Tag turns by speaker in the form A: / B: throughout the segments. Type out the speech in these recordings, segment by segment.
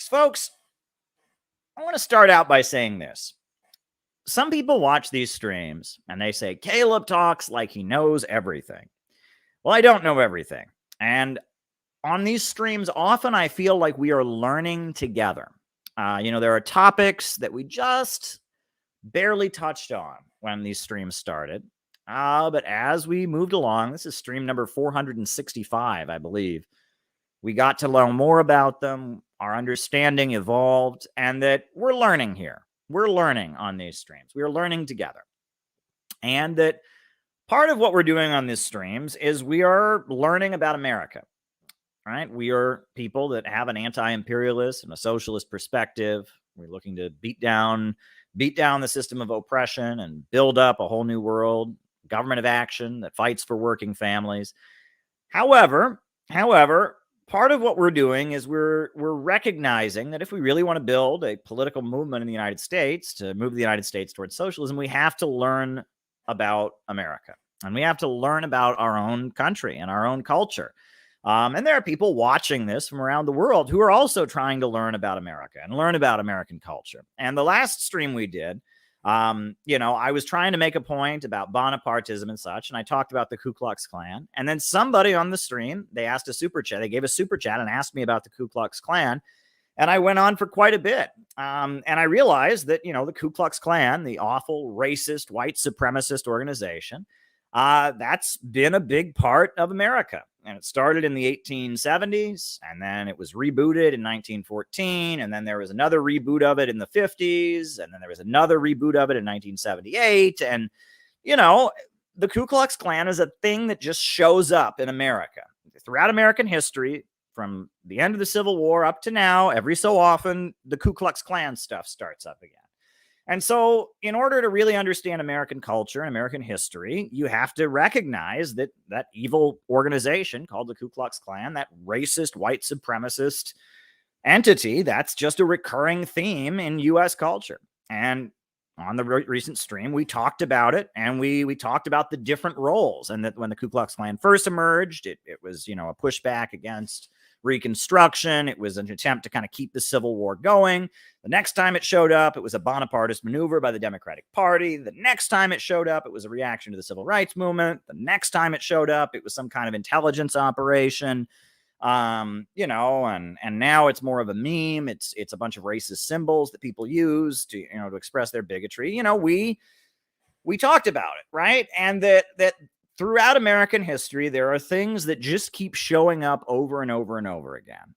A: Folks, I want to start out by saying this. Some people watch these streams and they say, Caleb talks like he knows everything. Well, I don't know everything. And on these streams, often I feel like we are learning together. There are topics that we just barely touched on when these streams started. But as we moved along, this is stream number 465, I believe, we got to learn more about them. Our understanding evolved, and that we're learning here. We're learning on these streams. We are learning together. And that part of what we're doing on these streams is we are learning about America, right? We are people that have an anti-imperialist and a socialist perspective. We're looking to beat down the system of oppression and build up a whole new world, government of action that fights for working families. However, part of what we're doing is we're recognizing that if we really want to build a political movement in the United States to move the United States towards socialism, we have to learn about America, and we have to learn about our own country and our own culture. And there are people watching this from around the world who are also trying to learn about America and learn about American culture. And the last stream we did, I was trying to make a point about Bonapartism and such, and I talked about the Ku Klux Klan. And then somebody on the stream, they asked a super chat. They gave a super chat and asked me about the Ku Klux Klan. And I went on for quite a bit. And I realized that, the Ku Klux Klan, the awful, racist, white supremacist organization, that's been a big part of America. And it started in the 1870s, and then it was rebooted in 1914, and then there was another reboot of it in the 50s, and then there was another reboot of it in 1978. And, the Ku Klux Klan is a thing that just shows up in America. Throughout American history, from the end of the Civil War up to now, every so often, the Ku Klux Klan stuff starts up again. And so in order to really understand American culture and American history, you have to recognize that that evil organization called the Ku Klux Klan, that racist, white supremacist entity, that's just a recurring theme in U.S. culture. And on the recent stream, we talked about it, and we talked about the different roles. And that when the Ku Klux Klan first emerged, it was, a pushback against Reconstruction. It was an attempt to kind of keep the Civil War going. The next time it showed up, it was a Bonapartist maneuver by the Democratic Party. The next time it showed up, it was a reaction to the Civil Rights Movement. The next time it showed up, it was some kind of intelligence operation. And now it's more of a meme. It's a bunch of racist symbols that people use to express their bigotry. We talked about it, right? And that throughout American history, there are things that just keep showing up over and over and over again.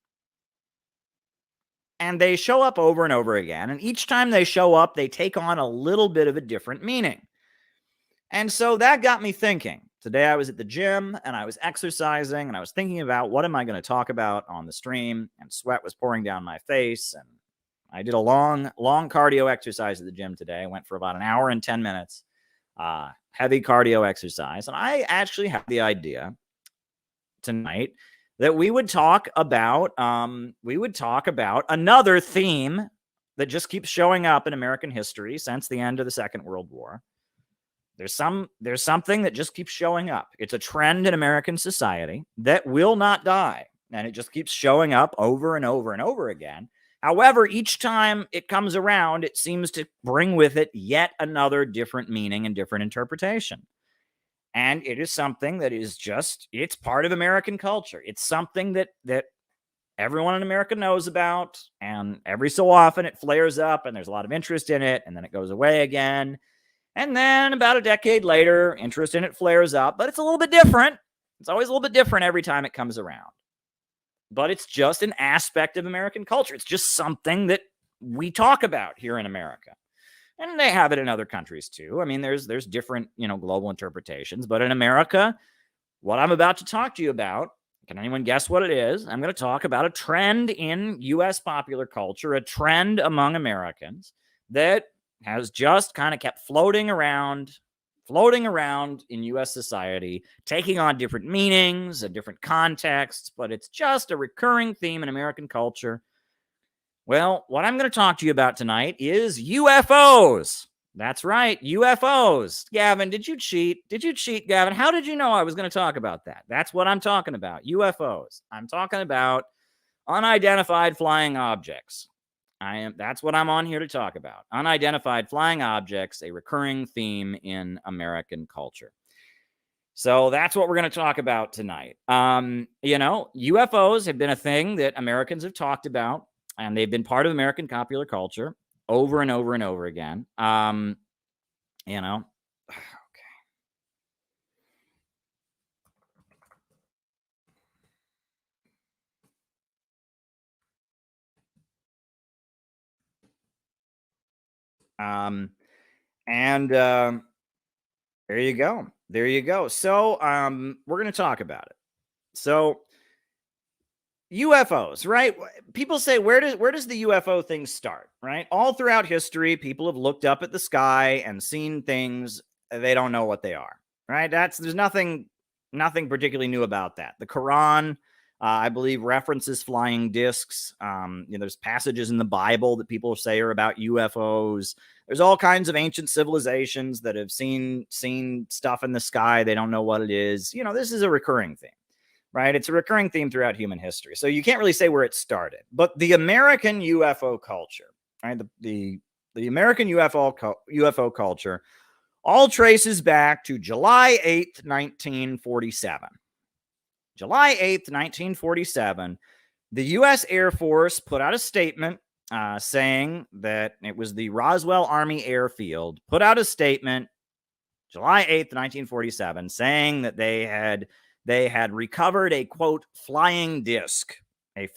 A: And they show up over and over again. And each time they show up, they take on a little bit of a different meaning. And so that got me thinking. Today I was at the gym and I was exercising and I was thinking about what am I going to talk about on the stream, and sweat was pouring down my face. And I did a long cardio exercise at the gym today. I went for about an hour and 10 minutes. Heavy cardio exercise. And I actually had the idea tonight that we would talk about another theme that just keeps showing up in American history since the end of the Second World War. There's something that just keeps showing up. It's a trend in American society that will not die. And it just keeps showing up over and over and over again. However, each time it comes around, it seems to bring with it yet another different meaning and different interpretation. And it is something that is it's part of American culture. It's something that everyone in America knows about. And every so often it flares up and there's a lot of interest in it. And then it goes away again. And then about a decade later, interest in it flares up. But it's a little bit different. It's always a little bit different every time it comes around. But it's just an aspect of American culture. It's just something that we talk about here in America. And they have it in other countries too. I mean, there's different, global interpretations. But in America, what I'm about to talk to you about, can anyone guess what it is? I'm going to talk about a trend in U.S. popular culture, a trend among Americans that has just kind of kept floating around in U.S. society, taking on different meanings and different contexts, but it's just a recurring theme in American culture. Well, what I'm going to talk to you about tonight is UFOs. That's right, UFOs. Gavin, did you cheat? Did you cheat, Gavin? How did you know I was going to talk about that? That's what I'm talking about, UFOs. I'm talking about Unidentified flying objects. That's what I'm on here to talk about. Unidentified flying objects, a recurring theme in American culture. So that's what we're going to talk about tonight. UFOs have been a thing that Americans have talked about, and they've been part of American popular culture over and over and over again. There you go. There you go. So we're going to talk about it. So UFOs, right? People say, where does the UFO thing start, right? All throughout history, people have looked up at the sky and seen things they don't know what they are, right? There's nothing particularly new about that. The Quran, I believe, references flying discs. There's passages in the Bible that people say are about UFOs. There's all kinds of ancient civilizations that have seen stuff in the sky. They don't know what it is. This is a recurring theme, right? It's a recurring theme throughout human history. So you can't really say where it started. But the American UFO culture, right? The American UFO culture all traces back to July 8th, 1947. July 8th, 1947, the U.S. Air Force put out a statement saying that it was the Roswell Army Airfield, put out a statement July 8th, 1947, saying that they had recovered a, quote, flying disc. And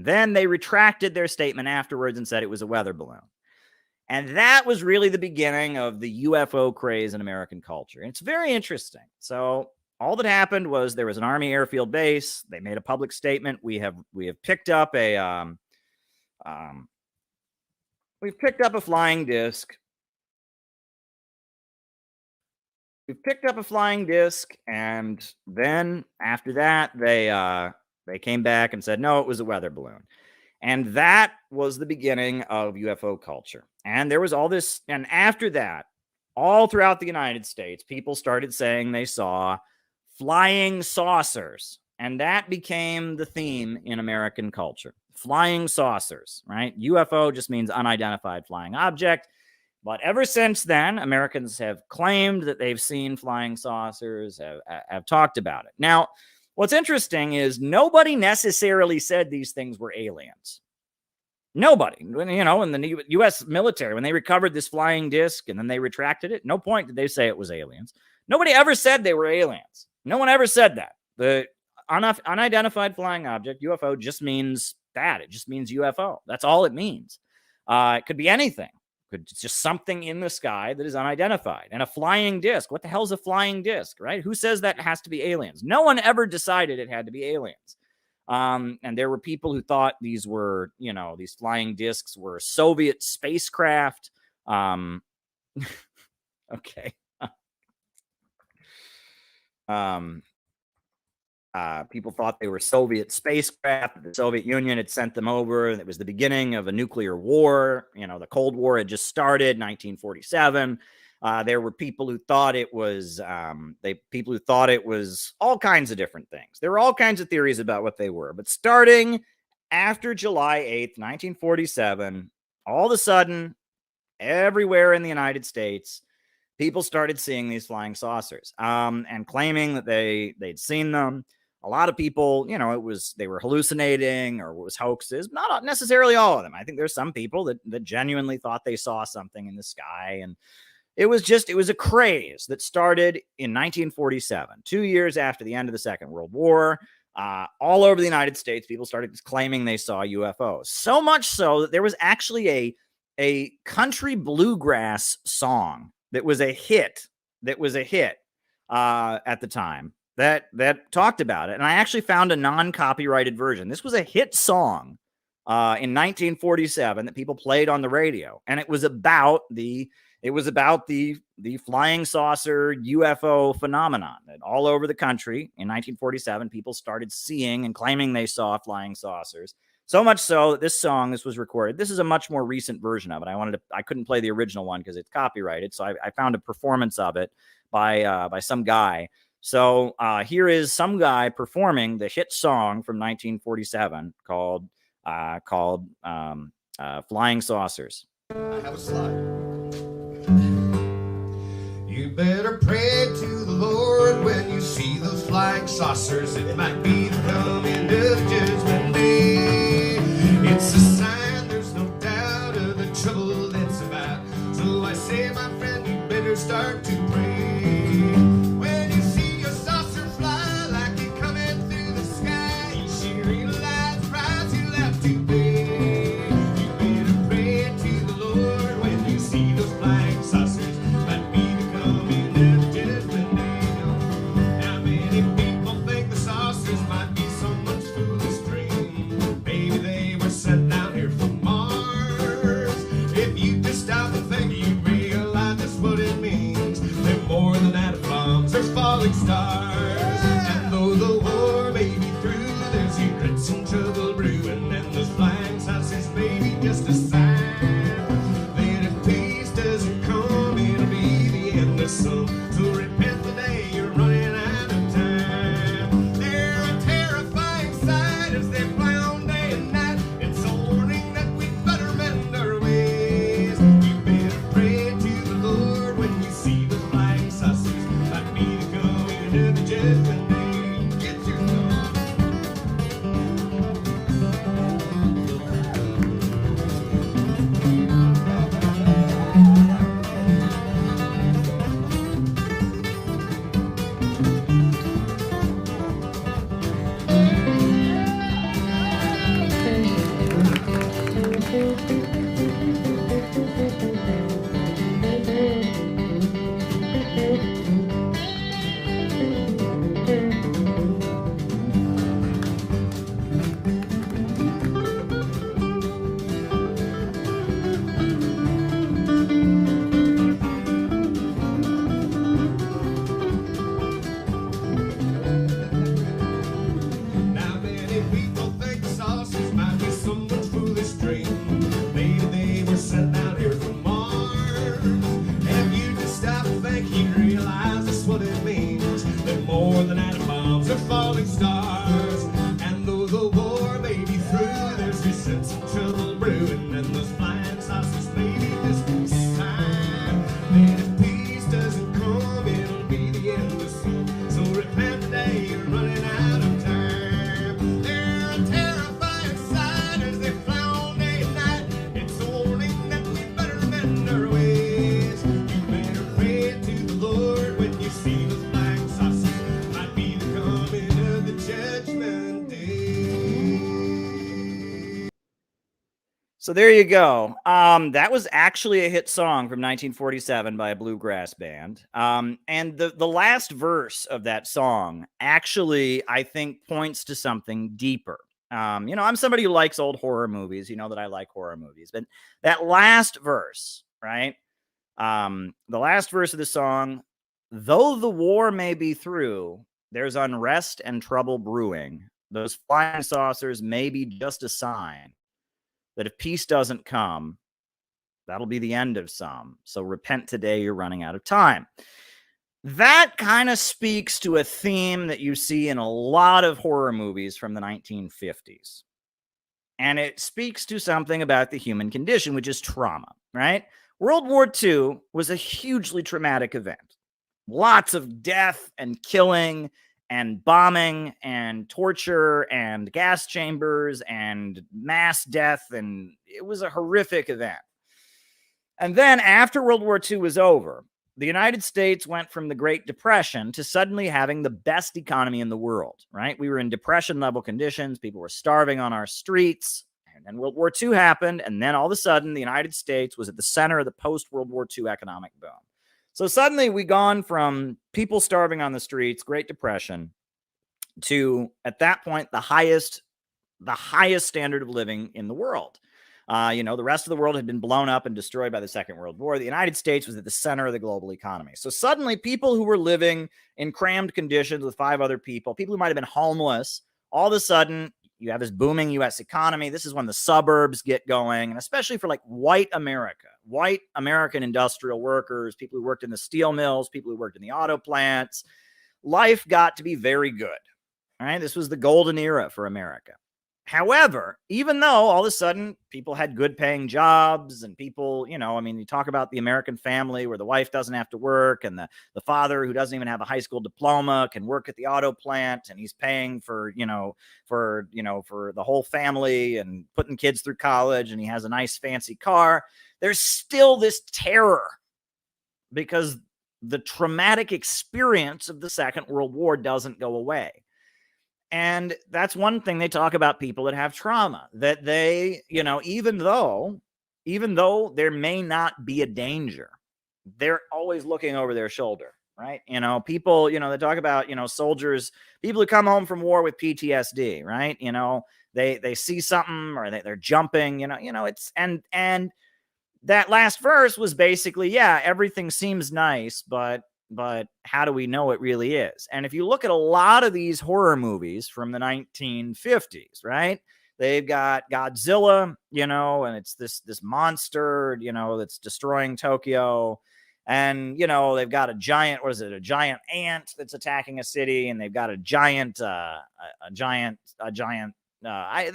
A: then they retracted their statement afterwards and said it was a weather balloon. And that was really the beginning of the UFO craze in American culture. And it's very interesting. So all that happened was there was an Army airfield base. They made a public statement. We have picked up a flying disc. We've picked up a flying disc, and then after that, they came back and said, no, it was a weather balloon. And that was the beginning of UFO culture. And there was all this, and after that, all throughout the United States, people started saying they saw flying saucers. And that became the theme in American culture. Flying saucers, right? UFO just means unidentified flying object. But ever since then, Americans have claimed that they've seen flying saucers, have talked about it. Now, what's interesting is nobody necessarily said these things were aliens. Nobody. In the U.S. military, when they recovered this flying disc and then they retracted it, no point did they say it was aliens. Nobody ever said they were aliens. No one ever said that. The unidentified flying object, UFO, just means that. It just means UFO. That's all it means. It could be anything. It's just something in the sky that is unidentified. And a flying disc. What the hell is a flying disc, right? Who says that has to be aliens? No one ever decided it had to be aliens. And there were people who thought these were, these flying discs were Soviet spacecraft. Okay. People thought they were Soviet spacecraft. The Soviet Union had sent them over. It was the beginning of a nuclear war. The Cold War had just started, 1947. There were people who thought it was all kinds of different things. There were all kinds of theories about what they were. But starting after July 8th, 1947, all of a sudden, everywhere in the United States, people started seeing these flying saucers and claiming that they'd seen them. A lot of people, they were hallucinating or it was hoaxes. Not necessarily all of them. I think there's some people that genuinely thought they saw something in the sky. And it was a craze that started in 1947, 2 years after the end of the Second World War. All over the United States, people started claiming they saw UFOs. So much so that there was actually a country bluegrass song that was a hit at the time that talked about it. And I actually found a non-copyrighted version. This was a hit song in 1947 that people played on the radio. And it was about the flying saucer UFO phenomenon that all over the country in 1947, people started seeing and claiming they saw flying saucers. So much so that this was recorded. This is a much more recent version of it. I couldn't play the original one because it's copyrighted. So I found a performance of it by some guy So here is some guy performing the hit song from 1947 called Flying Saucers.
B: I have a slide. You better pray to the Lord when you see those flying saucers. It might be the coming of Judgment Day. It's a sign, there's no doubt of the trouble that's about. So I say, my friend, you better start to pray. When you see your saucer fly like you're coming through the sky, you should realize the price you'll have to pay. You better pray to the Lord when you see those flying saucers. Might be the coming of Judgment Day. Now many people think the saucers might be someone's foolish dream. Maybe they were sent down here from Mars. If you just stop and think, you realize that's what it means. They're more than atom bombs, they're falling stars. And though the war may be through, there's regrets and trouble brewing, and those flying saucers may be just a sign that if peace doesn't come, it'll be the end of some. So repent today, you're running out of time. They're a terrifying sight as they fly on day and night. It's a warning that we'd better mend our ways. You better pray to the Lord when you see the flying saucers. Might be the coming of the Judgment Day. Get your thoughts. Now many people think the saucers might be someone's foolish dream. Maybe they were sent down here from Mars. If you just stop and think, you realize that's what it means. They're more than atom bombs, they're falling stars. And though the war may be through, there's this sense of trouble brewing, and those flying saucers may be just a sign that if peace doesn't come, it'll be the end of some. So repent today, you're running out of time. They're a terrifying sight as they fly on day and night. It's a warning that we better mend our ways. You better pray to the Lord when you see those flying saucers. Might be the coming of the Judgment Day.
A: So there you go. That was actually a hit song from 1947 by a bluegrass band. And the last verse of that song actually, I think, points to something deeper. I'm somebody who likes old horror movies. You know that I like horror movies. But that last verse, right? The last verse of the song, though the war may be through, there's unrest and trouble brewing. Those flying saucers may be just a sign that if peace doesn't come, that'll be the end of some. So repent today, you're running out of time. That kind of speaks to a theme that you see in a lot of horror movies from the 1950s. And it speaks to something about the human condition, which is trauma, right? World War II was a hugely traumatic event. Lots of death and killing and bombing and torture and gas chambers and mass death. And it was a horrific event. And then after World War II was over, the United States went from the Great Depression to suddenly having the best economy in the world, right? We were in depression level conditions. People were starving on our streets. And then World War II happened. And then all of a sudden, the United States was at the center of the post-World War II economic boom. So suddenly we gone from people starving on the streets, Great Depression, to, at that point, the highest standard of living in the world. The rest of the world had been blown up and destroyed by the Second World War. The United States was at the center of the global economy. So suddenly people who were living in crammed conditions with 5 other people who might have been homeless, all of a sudden you have this booming U.S. economy. This is when the suburbs get going, and especially for like white American industrial workers, people who worked in the steel mills, people who worked in the auto plants. life got to be very good. All right. This was the golden era for America. However, even though all of a sudden people had good paying jobs and people, you know, I mean, you talk about the American family where the wife doesn't have to work and the father who doesn't even have a high school diploma can work at the auto plant and he's paying for the whole family and putting kids through college and he has a nice fancy car. There's still this terror because the traumatic experience of the Second World War doesn't go away. And that's one thing they talk about people that have trauma, that they, you know, even though there may not be a danger, they're always looking over their shoulder, right? You know, people, you know, they talk about, you know, soldiers, people who come home from war with PTSD, right? You know, they see something or they're jumping, you know, it's, and that last verse was basically, yeah, everything seems nice, but how do we know it really is? And if you look at a lot of these horror movies from the 1950s, right? They've got Godzilla, you know, and it's this monster, you know, that's destroying Tokyo. And, you know, they've got a giant ant that's attacking a city, and they've got a giant, they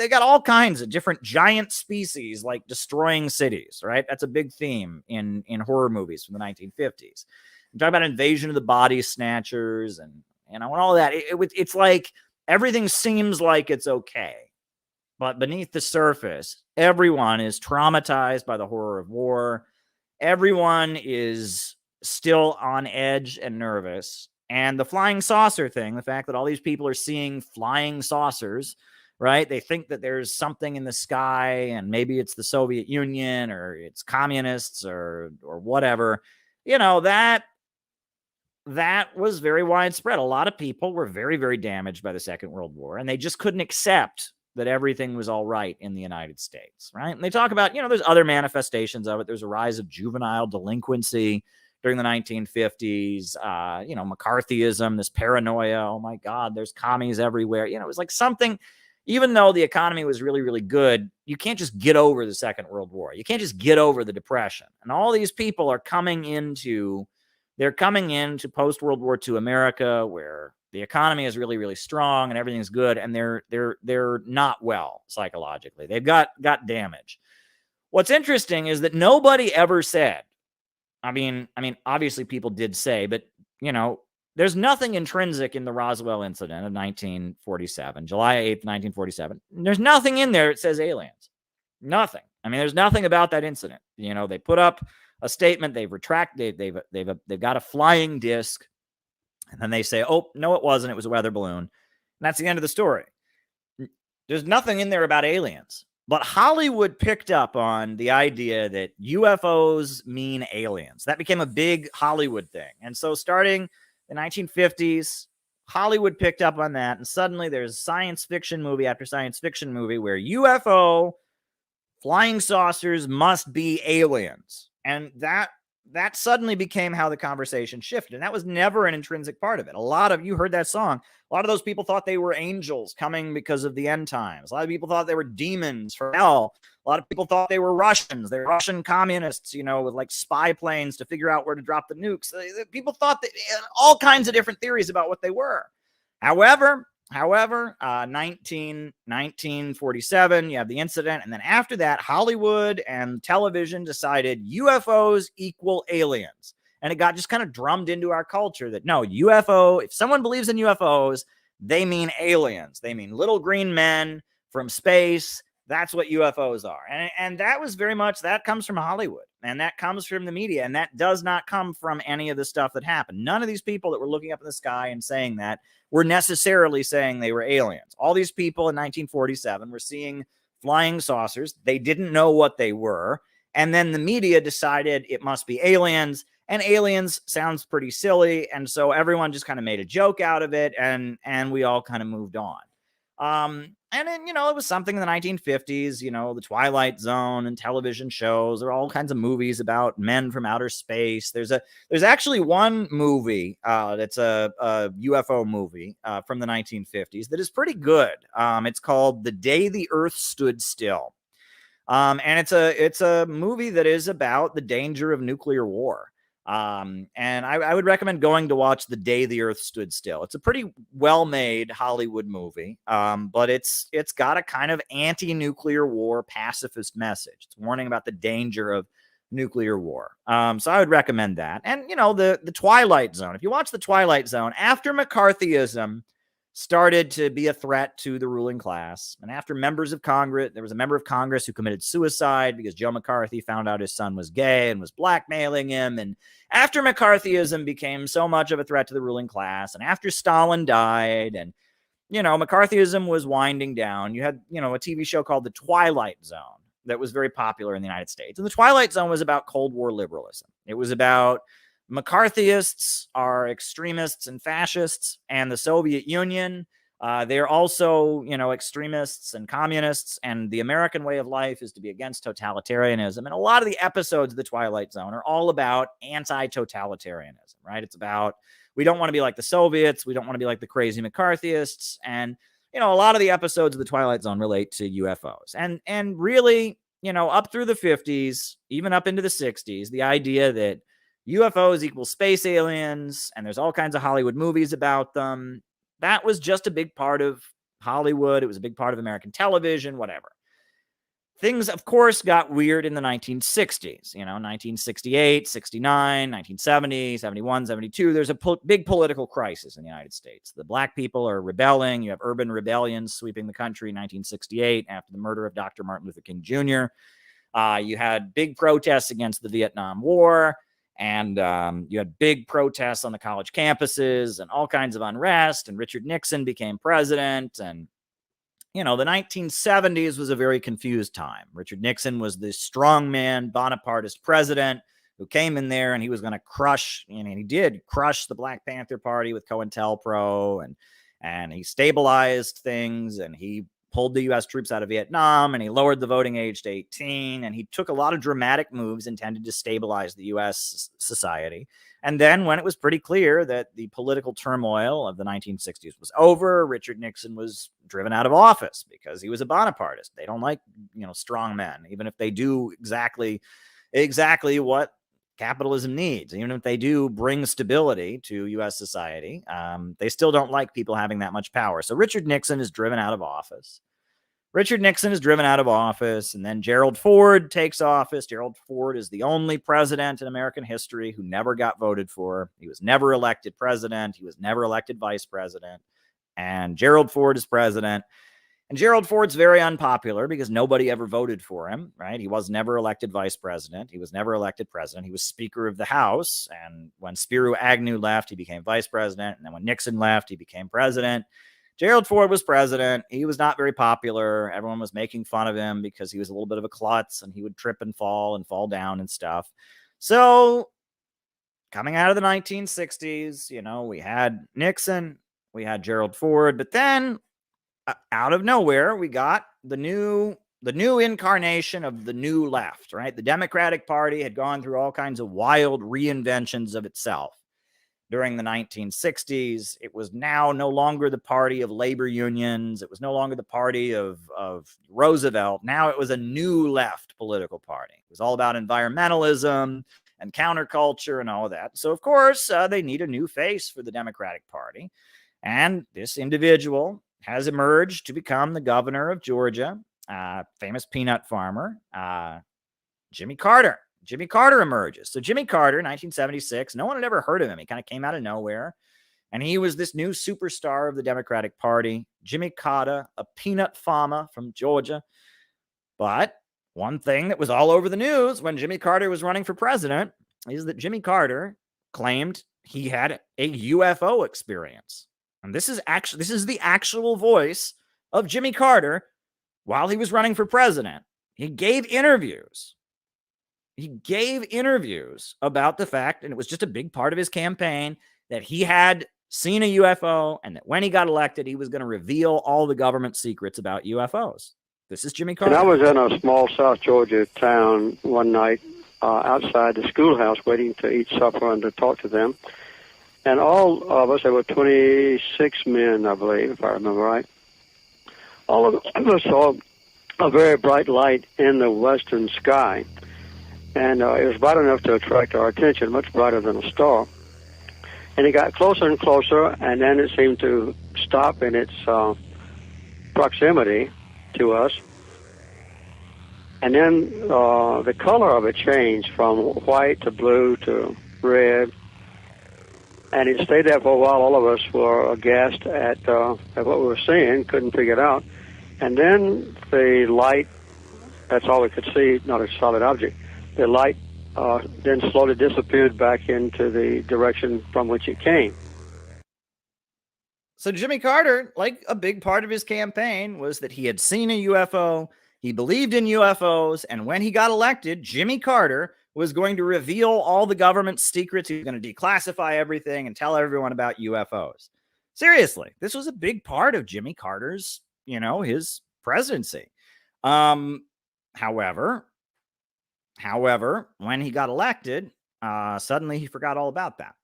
A: got all kinds of different giant species like destroying cities, right? That's a big theme in horror movies from the 1950s. I'm talking about Invasion of the Body Snatchers and, you know, and all that. It's like everything seems like it's okay. But beneath the surface, everyone is traumatized by the horror of war. Everyone is still on edge and nervous. And the flying saucer thing, the fact that all these people are seeing flying saucers, right? They think that there's something in the sky and maybe it's the Soviet Union or it's communists or whatever. You know, that was very widespread. A lot of people were very, very damaged by the Second World War, and they just couldn't accept that everything was all right in the United States, right? And they talk about, you know, there's other manifestations of it. There's a rise of juvenile delinquency during the 1950s, you know, McCarthyism, this paranoia. Oh my God, there's commies everywhere. You know, it was like something, even though the economy was really, really good, you can't just get over the Second World War. You can't just get over the Depression. And all these people are coming into post-World War II America where the economy is really, really strong and everything's good, and they're not well psychologically. They've got damage. What's interesting is that nobody ever said, I mean, obviously people did say, but, you know, there's nothing intrinsic in the Roswell incident of 1947, July 8th, 1947. There's nothing in there that says aliens. Nothing. I mean, there's nothing about that incident. You know, they put up a statement, they've retracted, they've got a flying disc, and then they say, oh, no, it wasn't. It was a weather balloon. And that's the end of the story. There's nothing in there about aliens. But Hollywood picked up on the idea that UFOs mean aliens. That became a big Hollywood thing. And so starting the 1950s, Hollywood picked up on that. And suddenly there's science fiction movie after science fiction movie where UFO flying saucers must be aliens. And that suddenly became how the conversation shifted. And that was never an intrinsic part of it. You heard that song. A lot of those people thought they were angels coming because of the end times. A lot of people thought they were demons from hell. A lot of people thought they were Russians. They're Russian communists, you know, with like spy planes to figure out where to drop the nukes. People thought that all kinds of different theories about what they were. However, 1947, you have the incident. And then after that, Hollywood and television decided UFOs equal aliens. And it got just kind of drummed into our culture that no, if someone believes in UFOs, they mean aliens. They mean little green men from space. That's what UFOs are. And that was very much, that comes from Hollywood. And that comes from the media. And that does not come from any of the stuff that happened. None of these people that were looking up in the sky and saying that were necessarily saying they were aliens. All these people in 1947 were seeing flying saucers. They didn't know what they were. And then the media decided it must be aliens. And aliens sounds pretty silly. And so everyone just kind of made a joke out of it. And we all kind of moved on. And then, you know, it was something in the 1950s, you know, the Twilight Zone and television shows. There are all kinds of movies about men from outer space. There's actually one movie that's a UFO movie from the 1950s that is pretty good. It's called The Day the Earth Stood Still. And it's a movie that is about the danger of nuclear war. And I would recommend going to watch The Day the Earth Stood Still. It's a pretty well-made Hollywood movie, but it's got a kind of anti-nuclear war pacifist message. It's warning about the danger of nuclear war. So I would recommend that. And, you know, the Twilight Zone. If you watch the Twilight Zone, after McCarthyism started to be a threat to the ruling class, and after members of Congress, there was a member of Congress who committed suicide because Joe McCarthy found out his son was gay and was blackmailing him. And after McCarthyism became so much of a threat to the ruling class, and after Stalin died, and, you know, McCarthyism was winding down, you had, you know, a TV show called The Twilight Zone that was very popular in the United States. And The Twilight Zone was about Cold War liberalism. It was about McCarthyists are extremists and fascists, and the Soviet Union, they're also, you know, extremists and communists, and the American way of life is to be against totalitarianism. And a lot of the episodes of The Twilight Zone are all about anti-totalitarianism, right? It's about, we don't want to be like the Soviets. We don't want to be like the crazy McCarthyists. And, you know, a lot of the episodes of The Twilight Zone relate to UFOs. And really, you know, up through the 50s, even up into the 60s, the idea that UFOs equal space aliens, and there's all kinds of Hollywood movies about them, that was just a big part of Hollywood. It was a big part of American television, whatever. Things, of course, got weird in the 1960s, you know, 1968, 69, 1970, 71, 72. There's a big political crisis in the United States. The black people are rebelling. You have urban rebellions sweeping the country in 1968 after the murder of Dr. Martin Luther King Jr. You had big protests against the Vietnam War. And you had big protests on the college campuses and all kinds of unrest. And Richard Nixon became president. And, you know, the 1970s was a very confused time. Richard Nixon was this strongman, Bonapartist president who came in there and he was going to crush, and he did crush the Black Panther Party with COINTELPRO. And he stabilized things, and he pulled the U.S. troops out of Vietnam, and he lowered the voting age to 18, and he took a lot of dramatic moves intended to stabilize the U.S. society. And then when it was pretty clear that the political turmoil of the 1960s was over, Richard Nixon was driven out of office because he was a Bonapartist. They don't like, you know, strong men, even if they do exactly what capitalism needs. Even if they do bring stability to U.S. society, they still don't like people having that much power. So Richard Nixon is driven out of office. And then Gerald Ford takes office. Gerald Ford is the only president in American history who never got voted for. He was never elected president. He was never elected vice president. And Gerald Ford is president. And Gerald Ford's very unpopular because nobody ever voted for him, right? He was never elected vice president. He was never elected president. He was Speaker of the House. And when Spiro Agnew left, he became vice president. And then when Nixon left, he became president. Gerald Ford was president. He was not very popular. Everyone was making fun of him because he was a little bit of a klutz and he would trip and fall down and stuff. So coming out of the 1960s, you know, we had Nixon, we had Gerald Ford, but then out of nowhere, we got the new incarnation of the new left, right? The Democratic Party had gone through all kinds of wild reinventions of itself during the 1960s. It was now no longer the party of labor unions. It was no longer the party of Roosevelt. Now it was a new left political party. It was all about environmentalism and counterculture and all of that. So, of course, they need a new face for the Democratic Party. And this individual has emerged to become the governor of Georgia, famous peanut farmer, Jimmy Carter. Jimmy Carter emerges. So Jimmy Carter, 1976, no one had ever heard of him. He kind of came out of nowhere. And he was this new superstar of the Democratic Party. Jimmy Carter, a peanut farmer from Georgia. But one thing that was all over the news when Jimmy Carter was running for president is that Jimmy Carter claimed he had a UFO experience. And this is the actual voice of Jimmy Carter while he was running for president. He gave interviews about the fact, and it was just a big part of his campaign, that he had seen a UFO and that when he got elected, he was going to reveal all the government secrets about UFOs. This is Jimmy Carter.
C: And I was in a small South Georgia town one night outside the schoolhouse waiting to eat supper and to talk to them. And all of us, there were 26 men, I believe, if I remember right, all of us saw a very bright light in the western sky. and it was bright enough to attract our attention, much brighter than a star. And it got closer and closer, and then it seemed to stop in its proximity to us. And then the color of it changed from white to blue to red. And it stayed there for a while. All of us were aghast at what we were seeing, couldn't figure it out. And then the light, that's all we could see, not a solid object, the light then slowly disappeared back into the direction from which it came.
A: So Jimmy Carter, like a big part of his campaign was that he had seen a UFO, he believed in UFOs, and when he got elected, Jimmy Carter was going to reveal all the government secrets. He was going to declassify everything and tell everyone about UFOs. Seriously, this was a big part of Jimmy Carter's, his presidency. However, when he got elected, suddenly he forgot all about that.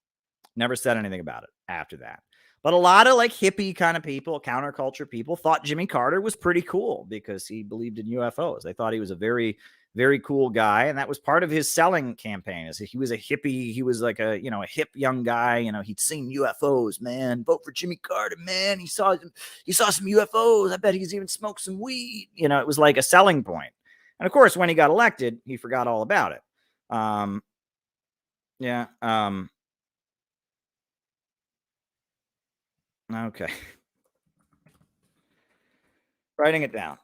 A: Never said anything about it after that. But a lot of like hippie kind of people, counterculture people, thought Jimmy Carter was pretty cool because he believed in UFOs. They thought he was a very, very cool guy. And that was part of his selling campaign. Is he was a hippie. He was like a hip young guy. He'd seen UFOs, man. Vote for Jimmy Carter, man. He saw some UFOs. I bet he's even smoked some weed. It was like a selling point. And of course, when he got elected, he forgot all about it. Okay. Writing it down.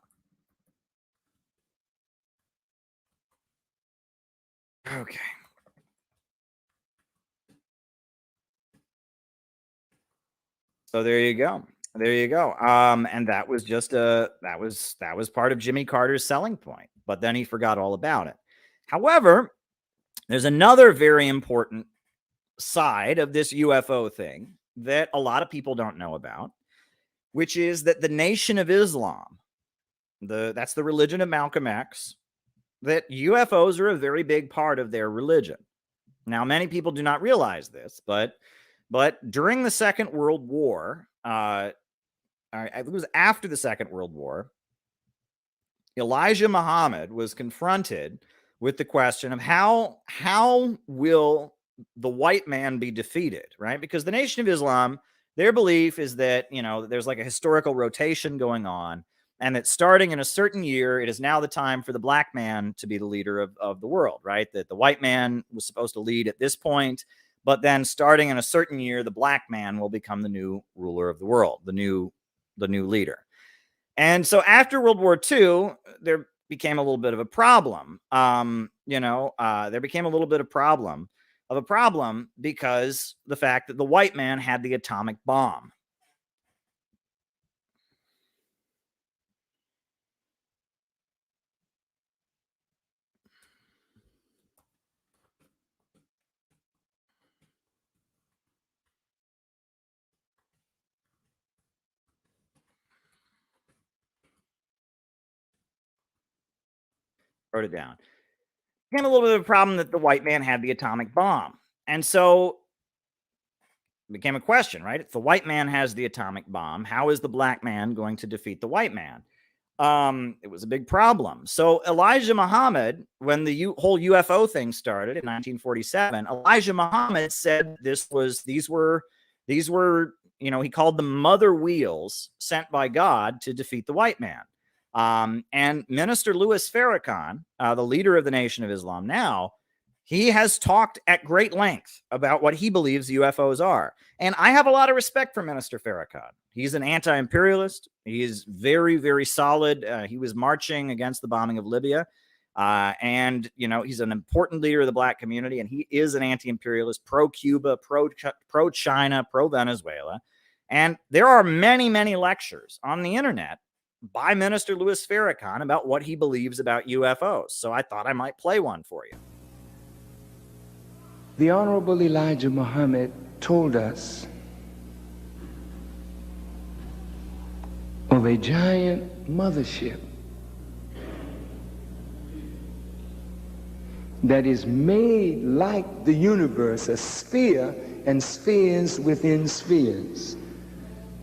A: Okay. So there you go. And that was just that was part of Jimmy Carter's selling point, but then he forgot all about it. However, there's another very important side of this UFO thing that a lot of people don't know about, which is that the Nation of Islam, that's the religion of Malcolm X, that UFOs are a very big part of their religion. Now, many people do not realize this, but during the Second World War, it was after the Second World War, Elijah Muhammad was confronted with the question of how will the white man be defeated, right? Because the Nation of Islam, their belief is that, there's like a historical rotation going on, and that starting in a certain year, it is now the time for the black man to be the leader of the world, right? That the white man was supposed to lead at this point, but then starting in a certain year, the black man will become the new ruler of the world, the new leader. And so after World War II, there became a little bit of a problem. There became a little bit of a problem because the fact that the white man had the atomic bomb. Wrote it down. Became a little bit of a problem that the white man had the atomic bomb. And so it became a question, right? If the white man has the atomic bomb, how is the black man going to defeat the white man? It was a big problem. So Elijah Muhammad, when the whole UFO thing started in 1947, Elijah Muhammad said these were, he called them mother wheels sent by God to defeat the white man. And Minister Louis Farrakhan, the leader of the Nation of Islam now, he has talked at great length about what he believes UFOs are. And I have a lot of respect for Minister Farrakhan. He's an anti-imperialist. He is very, very solid. He was marching against the bombing of Libya. And, he's an important leader of the black community. And he is an anti-imperialist, pro-Cuba, pro-China, pro-Venezuela. And there are many, many lectures on the internet by Minister Louis Farrakhan about what he believes about UFOs. So I thought I might play one for you.
D: The Honorable Elijah Muhammad told us of a giant mothership that is made like the universe, a sphere and spheres within spheres.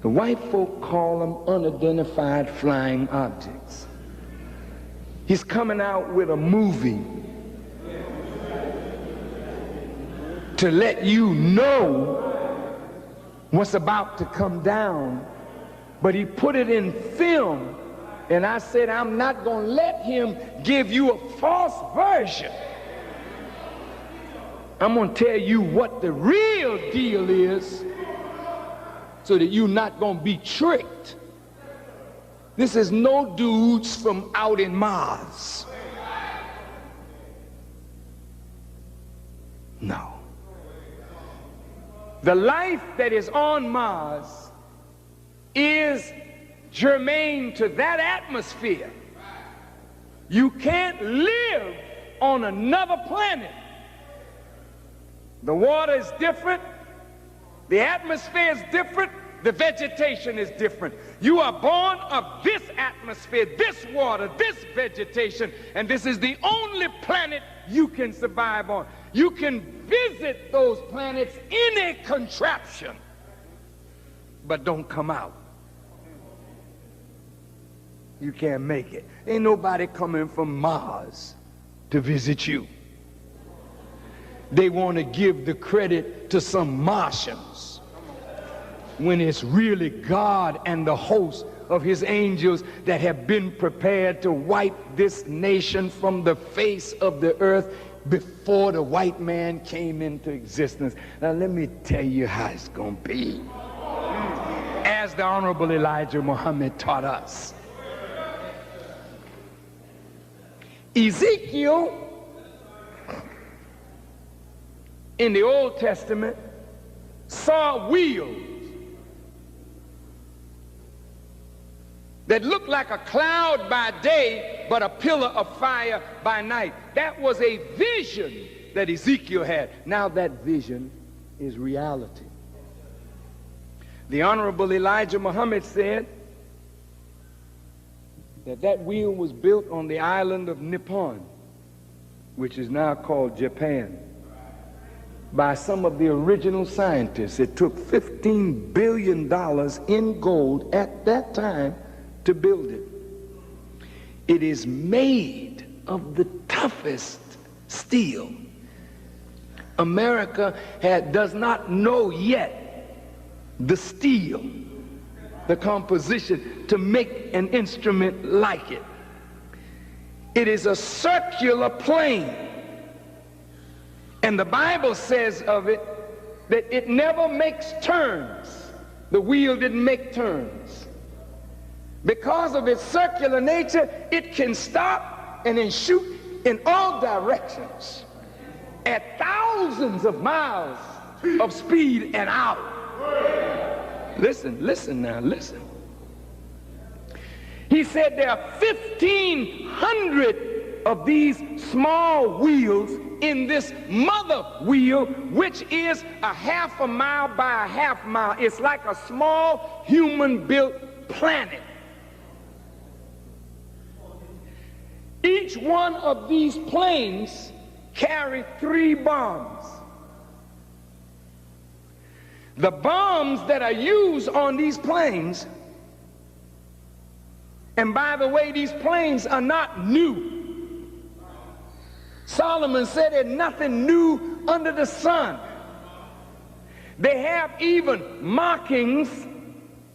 D: The white folk call them unidentified flying objects. He's coming out with a movie to let you know what's about to come down, but he put it in film. And I said, I'm not going to let him give you a false version. I'm going to tell you what the real deal is so that you're not going to be tricked. This is no dudes from out in Mars. No. The life that is on Mars is germane to that atmosphere. You can't live on another planet. The water is different, the atmosphere is different, the vegetation is different. You are born of this atmosphere, this water, this vegetation, and this is the only planet you can survive on. You can visit those planets in a contraption, but don't come out. You can't make it. Ain't nobody coming from Mars to visit you. They want to give the credit to some Martians when it's really God and the host of his angels that have been prepared to wipe this nation from the face of the earth before the white man came into existence. Now let me tell you how it's going to be. As the Honorable Elijah Muhammad taught us. Ezekiel in the Old Testament saw wheels that looked like a cloud by day but a pillar of fire by night. That was a vision that Ezekiel had. Now that vision is reality. The Honorable Elijah Muhammad said that wheel was built on the island of Nippon, which is now called Japan, by some of the original scientists. It took $15 billion in gold at that time to build it. It is made of the toughest steel. America does not know yet the steel, the composition to make an instrument like it. It is a circular plane. And the Bible says of it that it never makes turns. The wheel didn't make turns. Because of its circular nature, it can stop and then shoot in all directions at thousands of miles of speed an hour. Listen now, listen. He said there are 1,500 of these small wheels in this mother wheel, which is a half a mile by a half mile. It's like a small human-built planet. Each one of these planes carry 3 bombs. The bombs that are used on these planes, and by the way, these planes are not new. Solomon said there's nothing new under the sun. They have even markings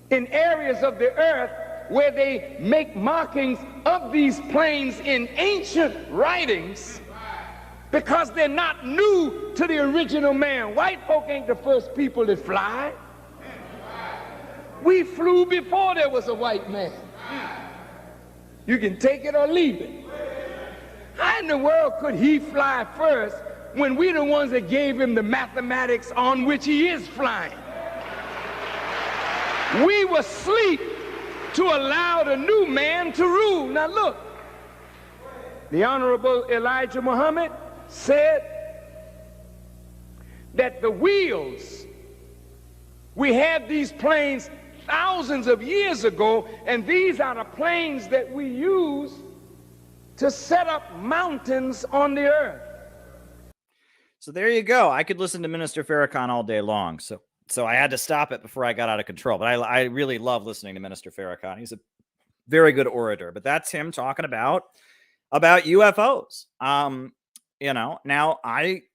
D: in areas of the earth where they make markings of these planes in ancient writings because they're not new to the original man. White folk ain't the first people to fly. We flew before there was a white man. You can take it or leave it. How in the world could he fly first when we the ones that gave him the mathematics on which he is flying? We were asleep to allow the new man to rule. Now look, the Honorable Elijah Muhammad said that the wheels, we had these planes thousands of years ago, and these are the planes that we use to set up mountains on the earth.
A: So there you go. I could listen to Minister Farrakhan all day long. So I had to stop it before I got out of control. But I really love listening to Minister Farrakhan. He's a very good orator. But that's him talking about UFOs. now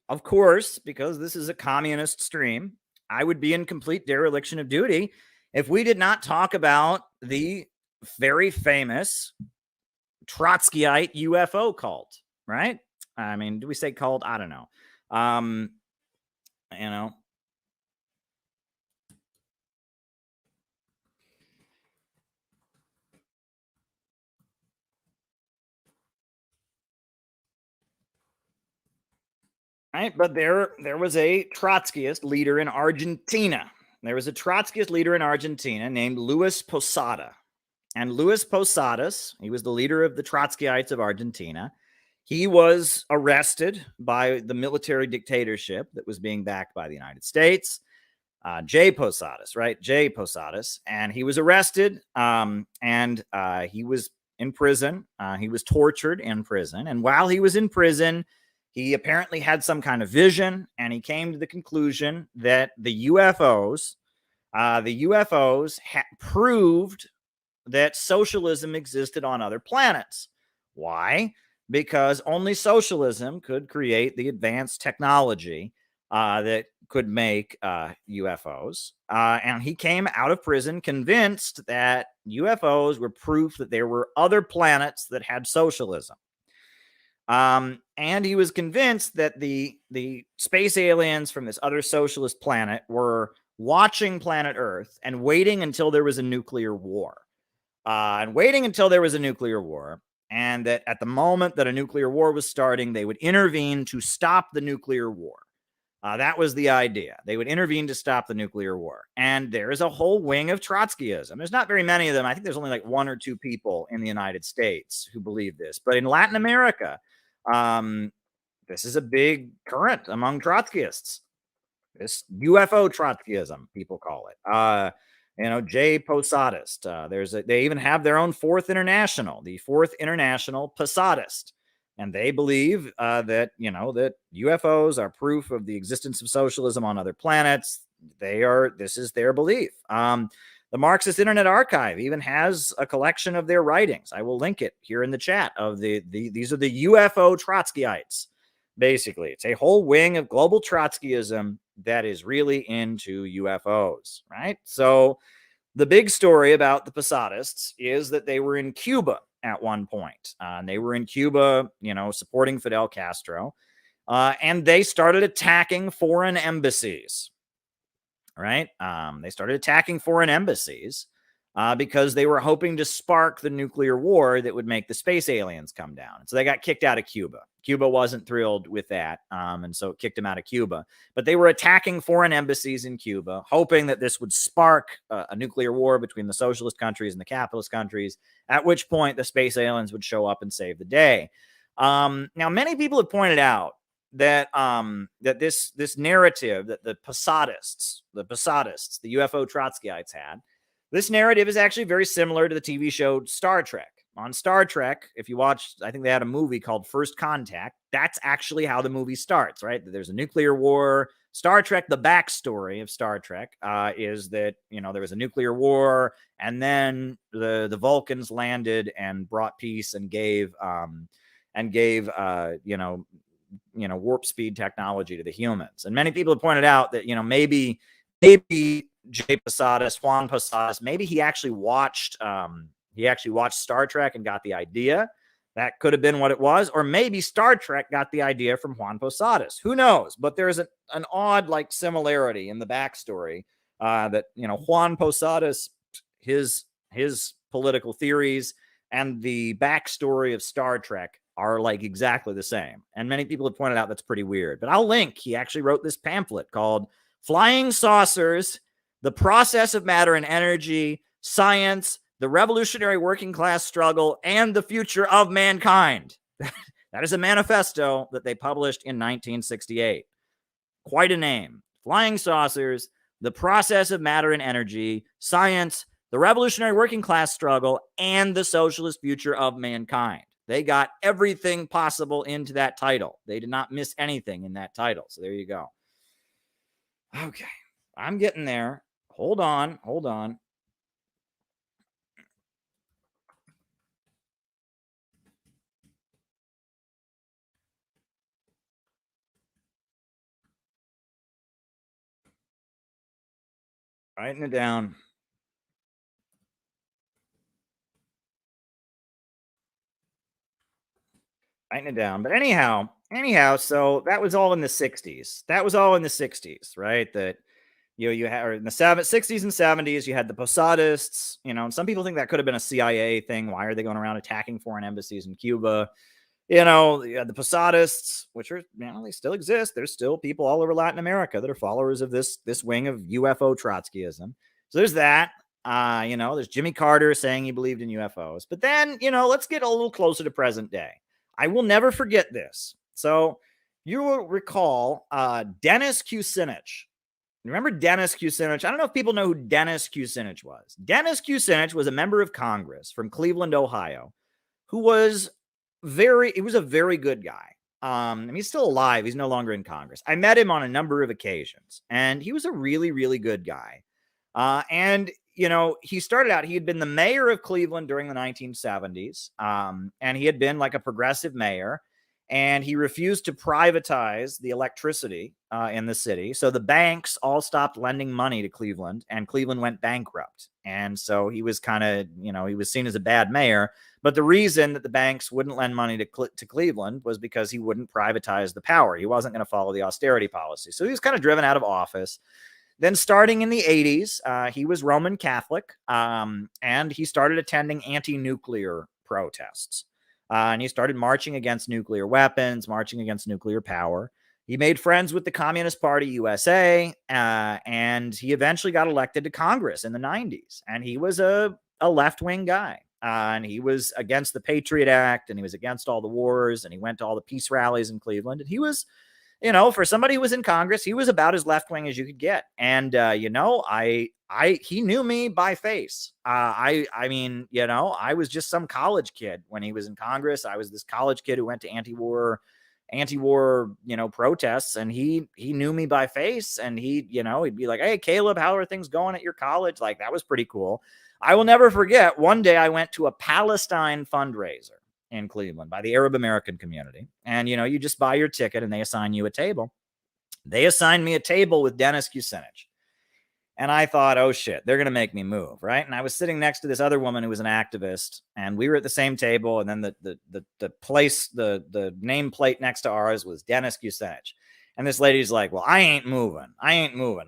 A: of course, because this is a communist stream, I would be in complete dereliction of duty if we did not talk about the very famous Trotskyite UFO cult, right? I mean, do we say cult? I don't know. You know, right? But there was a Trotskyist leader in Argentina. There was a Trotskyist leader in Argentina named Luis Posada. And Luis Posadas, he was the leader of the Trotskyites of Argentina. He was arrested by the military dictatorship that was being backed by the United States. J. Posadas, right? J. Posadas. And he was arrested and he was in prison. He was tortured in prison. And while he was in prison, he apparently had some kind of vision, and he came to the conclusion that the UFOs proved that socialism existed on other planets. Why? Because only socialism could create the advanced technology that could make UFOs. And he came out of prison convinced that UFOs were proof that there were other planets that had socialism. And he was convinced that the space aliens from this other socialist planet were watching planet Earth and waiting until there was a nuclear war. And that at the moment that a nuclear war was starting, they would intervene to stop the nuclear war. That was the idea. They would intervene to stop the nuclear war. And there is a whole wing of Trotskyism. There's not very many of them. I think there's only like one or two people in the United States who believe this. But in Latin America, this is a big current among Trotskyists. This UFO Trotskyism, people call it. J. Posadist. They even have their own Fourth International, the Fourth International Posadist. And they believe that UFOs are proof of the existence of socialism on other planets. This is their belief. The Marxist Internet Archive even has a collection of their writings. I will link it here in the chat of these are the UFO Trotskyites. Basically, it's a whole wing of global Trotskyism that is really into UFOs, right? So the big story about the Posadists is that they were in Cuba at one point. And they were in Cuba, supporting Fidel Castro. And they started attacking foreign embassies, right? They started attacking foreign embassies because they were hoping to spark the nuclear war that would make the space aliens come down. And so they got kicked out of Cuba. Cuba wasn't thrilled with that, and so it kicked them out of Cuba. But they were attacking foreign embassies in Cuba, hoping that this would spark a nuclear war between the socialist countries and the capitalist countries, at which point the space aliens would show up and save the day. Now, many people have pointed out that this narrative that the Posadists, the UFO Trotskyites had, this narrative is actually very similar to the TV show Star Trek. On Star Trek, if you watched, I think they had a movie called First Contact. That's actually how the movie starts, right? There's a nuclear war. Star Trek, the backstory of Star Trek is that, there was a nuclear war, and then the Vulcans landed and brought peace and gave warp speed technology to the humans. And many people have pointed out that, maybe J. Posadas, Juan Posadas, maybe he actually watched Star Trek and got the idea. That could have been what it was. Or maybe Star Trek got the idea from Juan Posadas. Who knows? But there's an odd similarity in the backstory that, Juan Posadas, his political theories and the backstory of Star Trek are exactly the same. And many people have pointed out that's pretty weird. But I'll link. He actually wrote this pamphlet called Flying Saucers, The Process of Matter and Energy, Science, the Revolutionary Working Class Struggle, and the Future of Mankind. That is a manifesto that they published in 1968. Quite a name. Flying Saucers, The Process of Matter and Energy, Science, the Revolutionary Working Class Struggle, and the Socialist Future of Mankind. They got everything possible into that title. They did not miss anything in that title. So there you go. Okay. I'm getting there. Hold on. Writing it down. Writing it down. But anyhow, so that was all in the 60s. That was all in the 60s, right? That you had, or in the 60s and 70s, you had the Posadists, and some people think that could have been a CIA thing. Why are they going around attacking foreign embassies in Cuba? You had the Posadists, which are, they still exist. There's still people all over Latin America that are followers of this wing of UFO Trotskyism. So there's that. There's Jimmy Carter saying he believed in UFOs. But then, let's get a little closer to present day. I will never forget this. So you will recall Dennis Kucinich. Remember Dennis Kucinich? I don't know if people know who Dennis Kucinich was. Dennis Kucinich was a member of Congress from Cleveland, Ohio, who was he was a very good guy. He's still alive. He's no longer in Congress. I met him on a number of occasions, and he was a really, really good guy. He started out, he had been the mayor of Cleveland during the 1970s. And he had been like a progressive mayor, and he refused to privatize the electricity in the city. So the banks all stopped lending money to Cleveland, and Cleveland went bankrupt. And so he was kind of, he was seen as a bad mayor. But the reason that the banks wouldn't lend money to Cleveland was because he wouldn't privatize the power. He wasn't going to follow the austerity policy. So he was kind of driven out of office. Then starting in the 80s, he was Roman Catholic, and he started attending anti-nuclear protests. And he started marching against nuclear weapons, marching against nuclear power. He made friends with the Communist Party USA, and he eventually got elected to Congress in the 90s. And he was a left-wing guy. And he was against the Patriot Act, and he was against all the wars, and he went to all the peace rallies in Cleveland. And he was, for somebody who was in Congress, he was about as left-wing as you could get. And, he knew me by face. I was just some college kid when he was in Congress. I was this college kid who went to anti-war, protests, and he knew me by face. And he'd be like, "Hey, Caleb, how are things going at your college?" Like, that was pretty cool. I will never forget, one day I went to a Palestine fundraiser in Cleveland by the Arab American community. And, you just buy your ticket and they assign you a table. They assigned me a table with Dennis Kucinich. And I thought, oh shit, they're going to make me move, right? And I was sitting next to this other woman who was an activist, and we were at the same table. And then the place, the nameplate next to ours was Dennis Kucinich. And this lady's like, "Well, I ain't moving.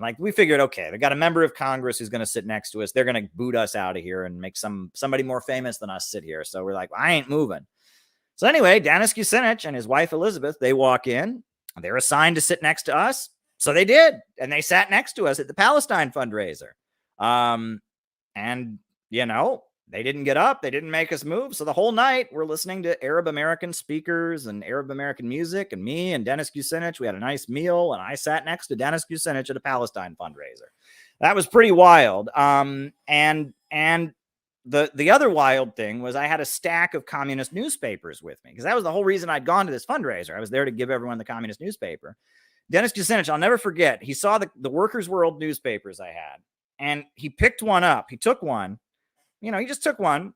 A: Like, we figured, okay, they got a member of Congress who's going to sit next to us. They're going to boot us out of here and make somebody more famous than us sit here. So we're like, "I ain't moving." So anyway, Dennis Kucinich and his wife, Elizabeth, they walk in. They're assigned to sit next to us. So they did. And they sat next to us at the Palestine fundraiser. They didn't get up. They didn't make us move. So the whole night we're listening to Arab American speakers and Arab American music, and me and Dennis Kucinich, we had a nice meal, and I sat next to Dennis Kucinich at a Palestine fundraiser. That was pretty wild. And the other wild thing was I had a stack of communist newspapers with me, because that was the whole reason I'd gone to this fundraiser. I was there to give everyone the communist newspaper. Dennis Kucinich, I'll never forget, he saw the Workers' World newspapers I had, and he picked one up. He took one. He just took one,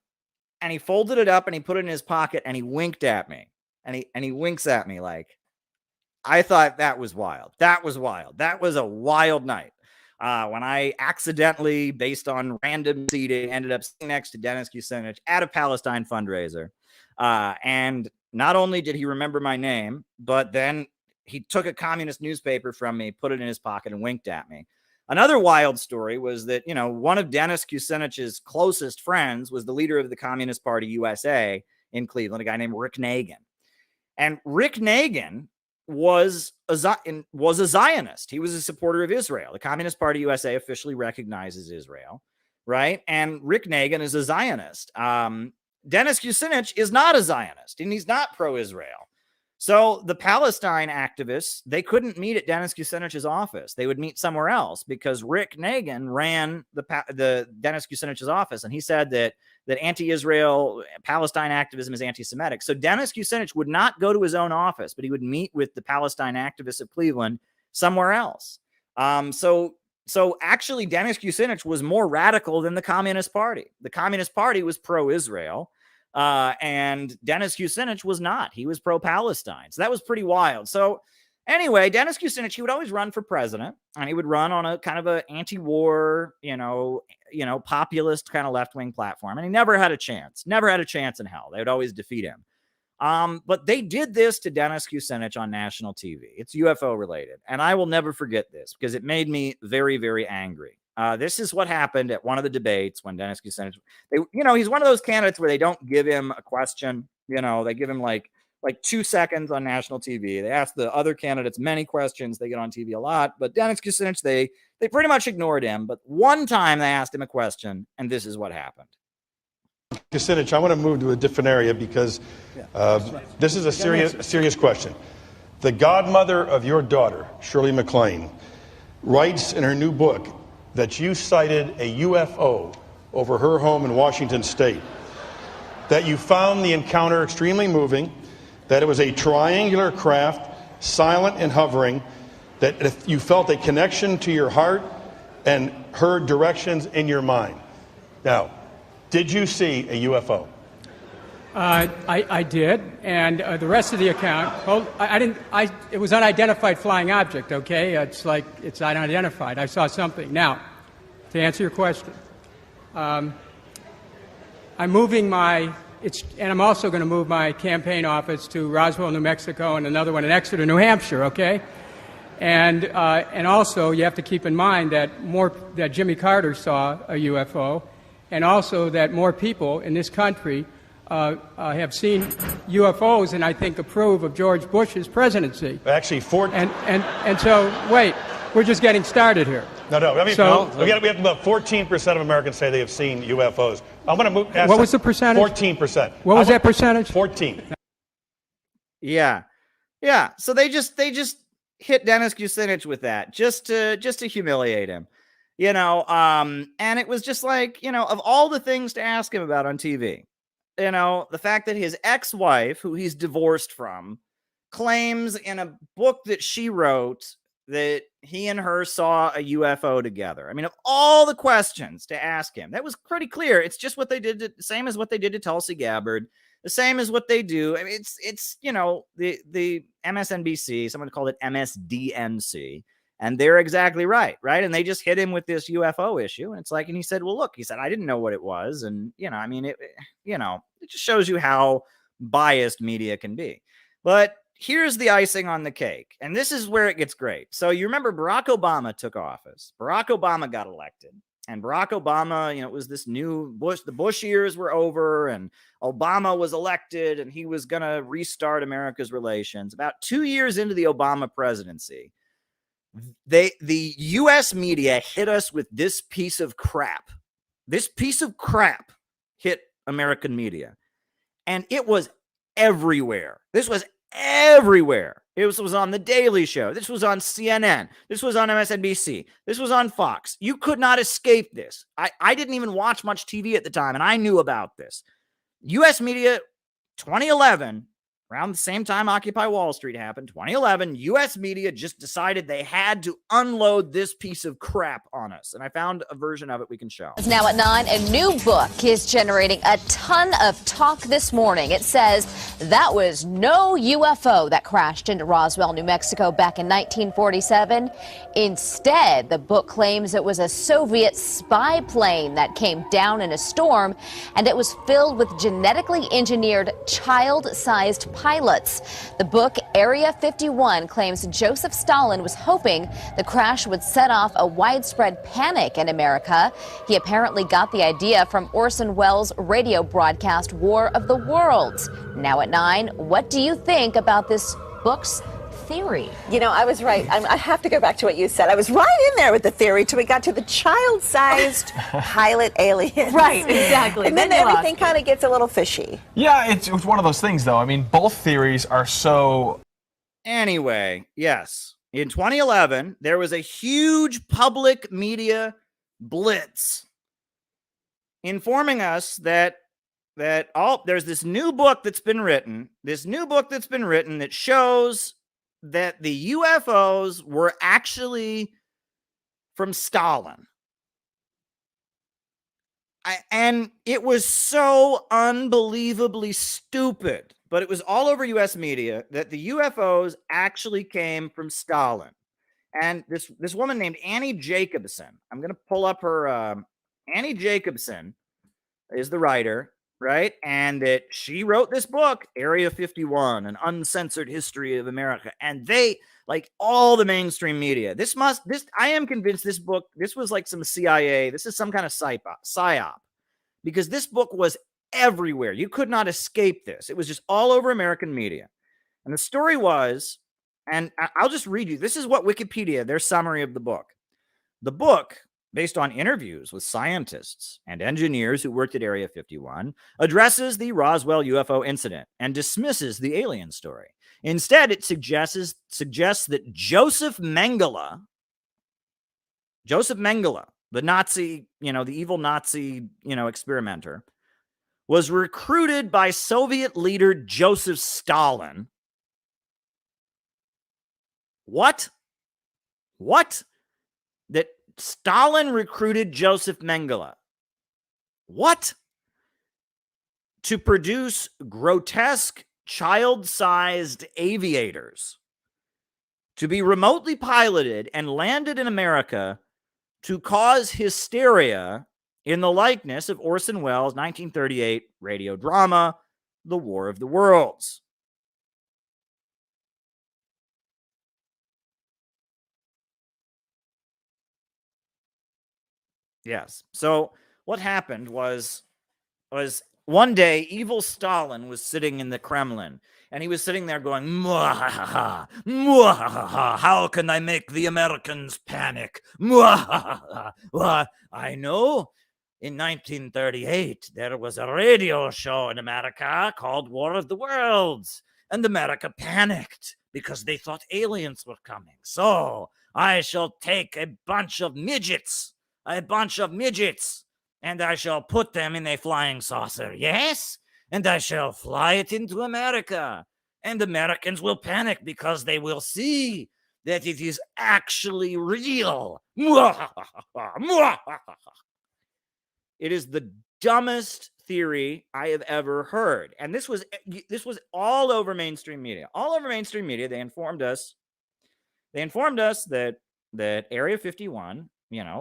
A: and he folded it up, and he put it in his pocket, and he winked at me. And he winks at me like, I thought that was wild. That was wild. That was a wild night. When I accidentally, based on random seating, ended up sitting next to Dennis Kucinich at a Palestine fundraiser. And not only did he remember my name, but then he took a communist newspaper from me, put it in his pocket, and winked at me. Another wild story was that, one of Dennis Kucinich's closest friends was the leader of the Communist Party USA in Cleveland, a guy named Rick Nagin. And Rick Nagin was a Zionist. He was a supporter of Israel. The Communist Party USA officially recognizes Israel, right? And Rick Nagin is a Zionist. Dennis Kucinich is not a Zionist, and he's not pro-Israel. So the Palestine activists, they couldn't meet at Dennis Kucinich's office. They would meet somewhere else, because Rick Nagin ran the Dennis Kucinich's office, and he said that anti-Israel Palestine activism is anti-Semitic. So Dennis Kucinich would not go to his own office, but he would meet with the Palestine activists of Cleveland somewhere else. So actually, Dennis Kucinich was more radical than the Communist Party. The Communist Party was pro-Israel. And Dennis Kucinich was not. He was pro-Palestine. So that was pretty wild. So Anyway, Dennis Kucinich, he would always run for president, and he would run on a kind of a anti-war, populist kind of left-wing platform, and he never had a chance in hell. They would always defeat him. But they did this to Dennis Kucinich on national TV. It's UFO related, and I will never forget this because it made me very, very angry. This is what happened at one of the debates when Dennis Kucinich, he's one of those candidates where they don't give him a question. They give him like 2 seconds on national TV. They ask the other candidates many questions. They get on TV a lot, but Dennis Kucinich, they pretty much ignored him. But one time they asked him a question, and this is what happened.
E: Kucinich, I want to move to a different area because this is a serious question. The godmother of your daughter, Shirley MacLaine, writes in her new book that you sighted a UFO over her home in Washington State, that you found the encounter extremely moving, that it was a triangular craft, silent and hovering, that if you felt a connection to your heart and heard directions in your mind. Now, did you see a UFO?
F: I did, and the rest of the account. Well, I didn't. It was unidentified flying object. Okay, it's unidentified. I saw something. Now, to answer your question, I'm moving and I'm also going to move my campaign office to Roswell, New Mexico, and another one in Exeter, New Hampshire. Okay, and also you have to keep in mind that Jimmy Carter saw a UFO. And also that more people in this country have seen UFOs and I think approve of George Bush's presidency.
E: Actually,
F: and so wait, we're just getting started here.
E: No. I mean, so, we have about 14% of Americans say they have seen UFOs. I'm going to move.
F: What was the percentage?
E: 14%.
F: What was that percentage?
E: 14.
A: Yeah. So they just hit Dennis Kucinich with that just to humiliate him. And it was just like, of all the things to ask him about on TV, the fact that his ex-wife, who he's divorced from, claims in a book that she wrote that he and her saw a UFO together. I mean, of all the questions to ask him, that was pretty clear. It's just what they did, same as what they did to Tulsi Gabbard, the same as what they do. I mean, it's the MSNBC, someone called it MSDNC. And they're exactly right? And they just hit him with this UFO issue. And it's like, and he said, well, look, I didn't know what it was. And, it just shows you how biased media can be. But here's the icing on the cake. And this is where it gets great. So you remember Barack Obama took office. Barack Obama got elected. And Barack Obama, it was this new Bush, the Bush years were over and Obama was elected and he was going to restart America's relations. About 2 years into the Obama presidency, the U.S. media hit us with this piece of crap. This piece of crap hit American media. And it was everywhere. This was everywhere. It was on The Daily Show. This was on CNN. This was on MSNBC. This was on Fox. You could not escape this. I didn't even watch much TV at the time, and I knew about this. U.S. media, 2011, around the same time Occupy Wall Street happened, 2011, U.S. media just decided they had to unload this piece of crap on us. And I found a version of it we can show.
G: Now at 9, a new book is generating a ton of talk this morning. It says that was no UFO that crashed into Roswell, New Mexico back in 1947. Instead, the book claims it was a Soviet spy plane that came down in a storm, and it was filled with genetically engineered child-sized pilots. The book Area 51 claims Joseph Stalin was hoping the crash would set off a widespread panic in America. He apparently got the idea from Orson Welles' radio broadcast War of the Worlds. Now at 9, what do you think about this book's theory?
H: I was right. I have to go back to what you said. I was right in there with the theory till we got to the child-sized pilot aliens.
G: Right, exactly.
H: And then everything kind of gets a little fishy.
I: Yeah, it's one of those things, though. I mean, both theories are so...
A: Anyway, yes. In 2011, there was a huge public media blitz informing us that there's this new book that's been written, that shows that the UFOs were actually from Stalin. And it was so unbelievably stupid but it was all over U.S. media that the UFOs actually came from Stalin. And this woman named Annie Jacobson, I'm going to pull up her, Annie Jacobson is the writer, right? And that she wrote this book, Area 51, An Uncensored History of America. And they, like all the mainstream media, I am convinced this book, this was like some CIA, this is some kind of psyop, because this book was everywhere. You could not escape this. It was just all over American media. And the story was, and I'll just read you, this is what Wikipedia, their summary of the book. The book, based on interviews with scientists and engineers who worked at Area 51, addresses the Roswell UFO incident and dismisses the alien story. Instead, it suggests that Joseph Mengele, the Nazi, the evil Nazi, experimenter, was recruited by Soviet leader Joseph Stalin. What? That Stalin recruited Joseph Mengele. What? To produce grotesque, child-sized aviators to be remotely piloted and landed in America to cause hysteria in the likeness of Orson Welles' 1938 radio drama, The War of the Worlds. Yes. So what happened was one day evil Stalin was sitting in the Kremlin, and he was sitting there going, "Mwahaha, mwahaha, how can I make the Americans panic? Mwahaha. Well, I know in 1938 there was a radio show in America called War of the Worlds, and America panicked because they thought aliens were coming. So I shall take a bunch of midgets, and I shall put them in a flying saucer, yes? And I shall fly it into America. And Americans will panic because they will see that it is actually real." It is the dumbest theory I have ever heard. And this was all over mainstream media. All over mainstream media, they informed us that Area 51,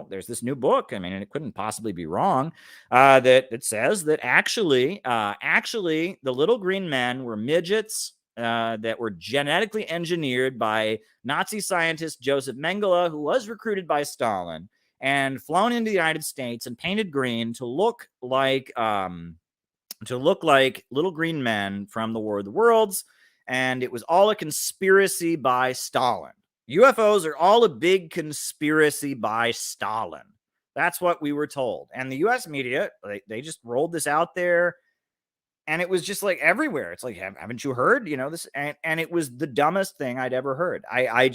A: there's this new book. I mean, and it couldn't possibly be wrong. That it says that actually, the little green men were midgets that were genetically engineered by Nazi scientist Joseph Mengele, who was recruited by Stalin and flown into the United States and painted green to look like little green men from the War of the Worlds. And it was all a conspiracy by Stalin. UFOs are all a big conspiracy by Stalin. That's what we were told. And the U.S. media, they just rolled this out there, and it was just like everywhere. It's like, haven't you heard, this? And it was the dumbest thing I'd ever heard. I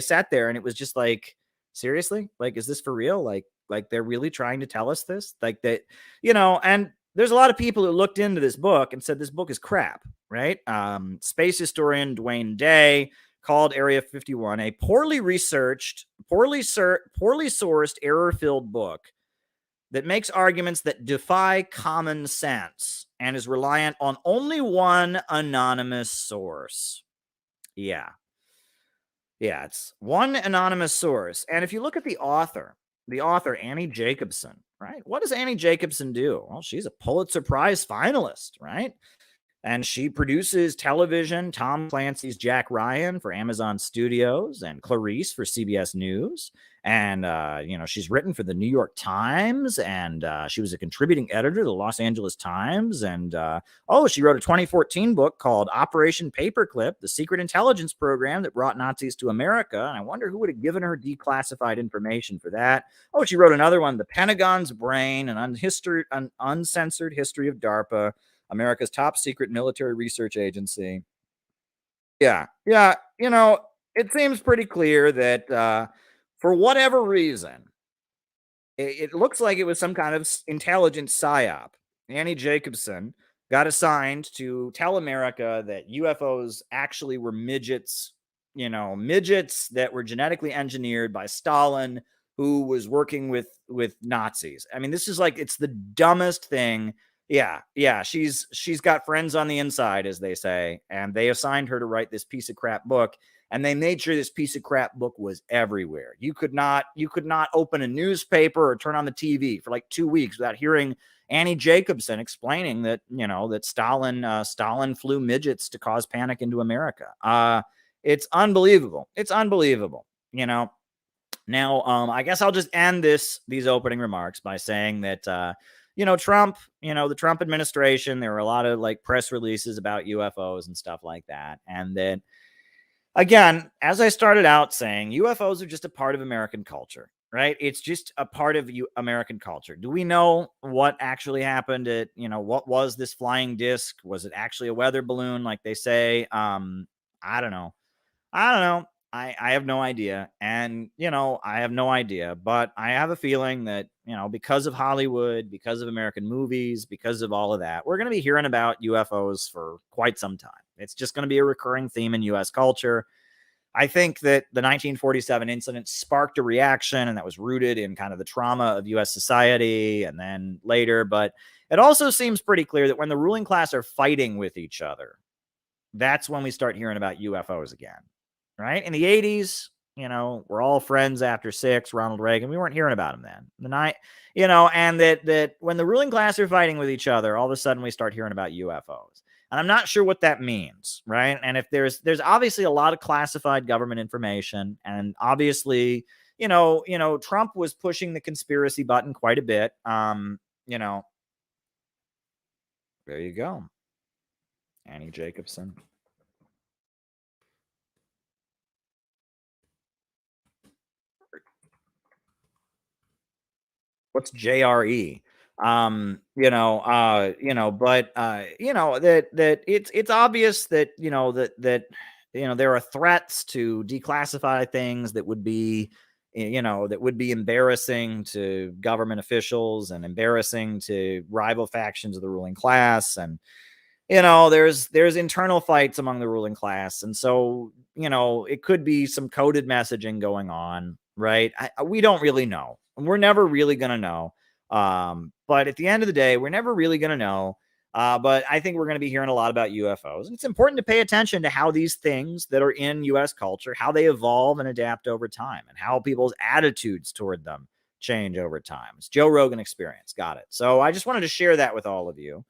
A: sat there, and it was just like, seriously? Like, is this for real? Like they're really trying to tell us this? Like that, and there's a lot of people who looked into this book and said this book is crap, right? Space historian Dwayne Day called Area 51 a poorly researched, poorly sourced, error-filled book that makes arguments that defy common sense and is reliant on only one anonymous source. Yeah, it's one anonymous source. And if you look at the author, Annie Jacobson, right? What does Annie Jacobson do? Well, she's a Pulitzer Prize finalist, right? And she produces television, Tom Clancy's Jack Ryan for Amazon Studios and Clarice for CBS News. And, she's written for the New York Times, and she was a contributing editor to the Los Angeles Times. And, she wrote a 2014 book called Operation Paperclip, the secret intelligence program that brought Nazis to America. And I wonder who would have given her declassified information for that. Oh, she wrote another one, The Pentagon's Brain, an uncensored history of DARPA, America's top secret military research agency. Yeah. It seems pretty clear that for whatever reason, it looks like it was some kind of intelligence psyop. Annie Jacobson got assigned to tell America that UFOs actually were midgets that were genetically engineered by Stalin, who was working with Nazis. I mean, this is like, it's the dumbest thing Yeah. She's got friends on the inside, as they say, and they assigned her to write this piece of crap book. And they made sure this piece of crap book was everywhere. You could not open a newspaper or turn on the TV for like 2 weeks without hearing Annie Jacobson explaining that, that Stalin flew midgets to cause panic into America. It's unbelievable. It's unbelievable. Now, I guess I'll just end these opening remarks by saying that, Trump, the Trump administration, there were a lot of like press releases about UFOs and stuff like that. And then, again, as I started out saying, UFOs are just a part of American culture, right? It's just a part of American culture. Do we know what actually happened at, what was this flying disc? Was it actually a weather balloon, like they say? I don't know. I have no idea. And, I have no idea, but I have a feeling that, because of Hollywood, because of American movies, because of all of that, we're going to be hearing about UFOs for quite some time. It's just going to be a recurring theme in U.S. culture. I think that the 1947 incident sparked a reaction, and that was rooted in kind of the trauma of U.S. society and then later. But it also seems pretty clear that when the ruling class are fighting with each other, that's when we start hearing about UFOs again, right? In the 80s, we're all friends after 6, Ronald Reagan. We weren't hearing about him then. And that when the ruling class are fighting with each other, all of a sudden we start hearing about UFOs. And I'm not sure what that means, right? And if there's obviously a lot of classified government information, and obviously, Trump was pushing the conspiracy button quite a bit. There you go. Annie Jacobson. What's JRE? That it's obvious that, there are threats to declassify things that would be, embarrassing to government officials and embarrassing to rival factions of the ruling class. And, there's internal fights among the ruling class. And so, it could be some coded messaging going on, right? We don't really know. And we're never really going to know. But at the end of the day, we're never really going to know. But I think we're going to be hearing a lot about UFOs. And it's important to pay attention to how these things that are in U.S. culture, how they evolve and adapt over time, and how people's attitudes toward them change over time. It's Joe Rogan Experience. Got it. So I just wanted to share that with all of you.